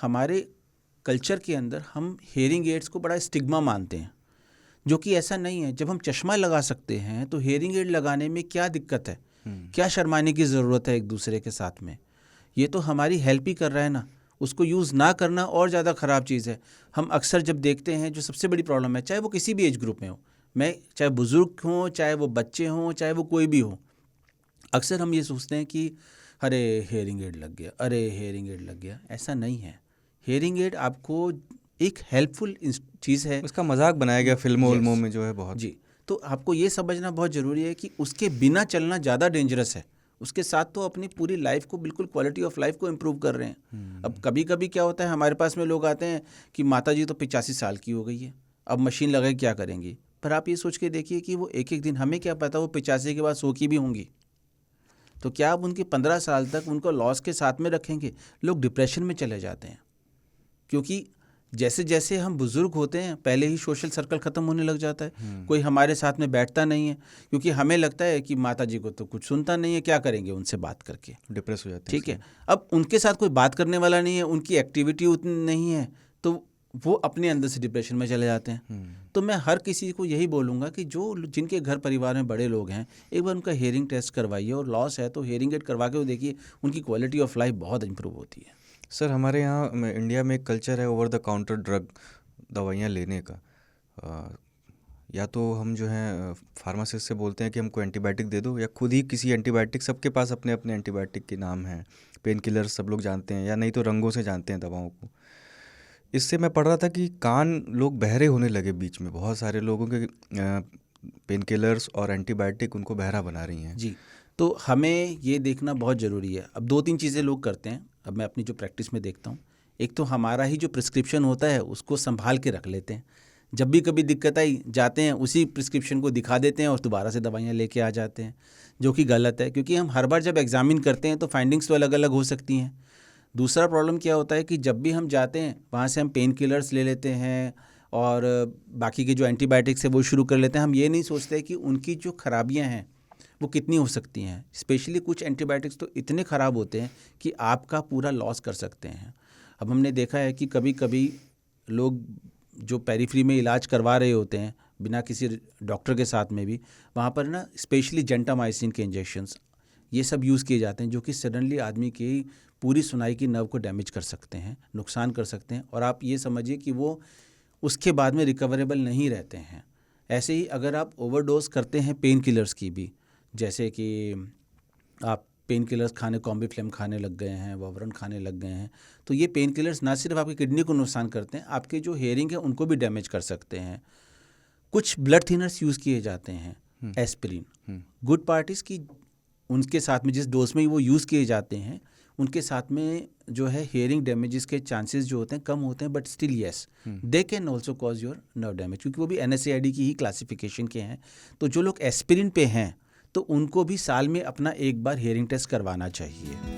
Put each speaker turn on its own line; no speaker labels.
हमारे कल्चर के अंदर हम हेयरिंग एड्स को बड़ा स्टिग्मा मानते हैं, जो कि ऐसा नहीं है। जब हम चश्मा लगा सकते हैं तो हेयरिंग एड लगाने में क्या दिक्कत है? क्या शर्माने की ज़रूरत है एक दूसरे के साथ में? ये तो हमारी हेल्प ही कर रहा है ना। उसको यूज़ ना करना और ज़्यादा ख़राब चीज़ है। हम अक्सर जब देखते हैं, जो सबसे बड़ी प्रॉब्लम है, चाहे वो किसी भी एज ग्रुप में हो, चाहे बुज़ुर्ग हों, चाहे वो बच्चे हों, चाहे वो कोई भी हो, अक्सर हम ये सोचते हैं कि अरे हेयरिंग एड लग गया, अरे हेयरिंग एड लग गया। ऐसा नहीं है। हेयरिंग एड आपको एक हेल्पफुल चीज़ है।
उसका मजाक बनाया गया फिल्मों उल्मों में जो है बहुत।
जी, तो आपको ये समझना बहुत ज़रूरी है कि उसके बिना चलना ज़्यादा डेंजरस है। उसके साथ तो अपनी पूरी लाइफ को, बिल्कुल क्वालिटी ऑफ लाइफ को इम्प्रूव कर रहे हैं। अब कभी कभी क्या होता है, हमारे पास में लोग आते हैं कि माता जी तो 85 साल की हो गई है, अब मशीन लगा के क्या करेंगी। पर आप ये सोच के देखिए कि वो एक एक दिन, हमें क्या पता वो 85 के बाद 100 की भी होंगी, तो क्या आप उनके 15 साल तक उनको लॉस के साथ में रखेंगे? लोग डिप्रेशन में चले जाते हैं, क्योंकि जैसे जैसे हम बुज़ुर्ग होते हैं पहले ही सोशल सर्कल ख़त्म होने लग जाता है। कोई हमारे साथ में बैठता नहीं है, क्योंकि हमें लगता है कि माता जी को तो कुछ सुनता नहीं है, क्या करेंगे उनसे बात करके,
डिप्रेस हो जाते हैं।
ठीक है। अब उनके साथ कोई बात करने वाला नहीं है, उनकी एक्टिविटी उतनी नहीं है, तो वो अपने अंदर से डिप्रेशन में चले जाते हैं। तो मैं हर किसी को यही बोलूँगा कि जिनके घर परिवार में बड़े लोग हैं, एक बार उनका हेयरिंग टेस्ट करवाइए, और लॉस है तो हेयरिंग एड करवा के वो देखिए, उनकी क्वालिटी ऑफ लाइफ बहुत इंप्रूव होती है।
सर, हमारे यहाँ इंडिया में एक कल्चर है ओवर द काउंटर ड्रग दवाइयाँ लेने का। या तो हम जो है फार्मासिस्ट से बोलते हैं कि हमको एंटीबायोटिक दे दो, या खुद ही किसी एंटीबायोटिक, सबके पास अपने अपने एंटीबायोटिक के नाम हैं, पेन किलर्स सब लोग जानते हैं, या नहीं तो रंगों से जानते हैं दवाओं को। इससे मैं पढ़ रहा था कि कान लोग बहरे होने लगे बीच में, बहुत सारे लोगों के पेन किलर्स और एंटीबायोटिक उनको बहरा बना रही हैं।
जी, तो हमें ये देखना बहुत ज़रूरी है। अब 2-3 चीज़ें लोग करते हैं, अब मैं अपनी जो प्रैक्टिस में देखता हूँ। एक तो हमारा ही जो प्रिस्क्रिप्शन होता है उसको संभाल के रख लेते हैं। जब भी कभी दिक्कत आई, जाते हैं उसी प्रिस्क्रिप्शन को दिखा देते हैं और दोबारा से दवाइयाँ लेके आ जाते हैं, जो कि गलत है, क्योंकि हम हर बार जब एग्ज़ामिन करते हैं तो फाइंडिंग्स तो अलग अलग हो सकती हैं। दूसरा प्रॉब्लम क्या होता है कि जब भी हम जाते हैं वहाँ से हम पेन किलर्स ले लेते हैं और बाकी के जो एंटीबायोटिक्स है वो शुरू कर लेते हैं। हम ये नहीं सोचते कि उनकी जो खराबियाँ हैं वो कितनी हो सकती हैं। स्पेशली कुछ एंटीबायोटिक्स तो इतने ख़राब होते हैं कि आपका पूरा लॉस कर सकते हैं। अब हमने देखा है कि कभी कभी लोग जो पेरिफेरी में इलाज करवा रहे होते हैं बिना किसी डॉक्टर के साथ में भी, वहाँ पर ना स्पेशली जेंटामाइसिन के इंजेक्शंस ये सब यूज़ किए जाते हैं, जो कि सडनली आदमी की पूरी सुनाई की नर्व को डैमेज कर सकते हैं, नुकसान कर सकते हैं, और आप ये समझिए कि वो उसके बाद में रिकवरेबल नहीं रहते हैं। ऐसे ही अगर आप ओवरडोज करते हैं पेन किलर्स की भी, जैसे कि आप पेन किलर्स खाने, कॉम्बिफ्लेम खाने लग गए हैं, वावरन खाने लग गए हैं, तो ये पेन किलर्स ना सिर्फ आपकी किडनी को नुकसान करते हैं, आपके जो हेयरिंग है उनको भी डैमेज कर सकते हैं। कुछ ब्लड थिनर्स यूज़ किए जाते हैं, एस्पिरिन, गुड पार्टीज की, उनके साथ में जिस डोज में वो यूज़ किए जाते हैं उनके साथ में जो है हेयरिंग डैमेजेस के चांसेस जो होते हैं कम होते हैं, but still yes they can also cause your nerve damage, क्योंकि वो भी NSAID की ही क्लासिफिकेशन के हैं। तो जो लोग एस्पिरिन पे हैं तो उनको भी साल में अपना एक बार हेयरिंग टेस्ट करवाना चाहिए।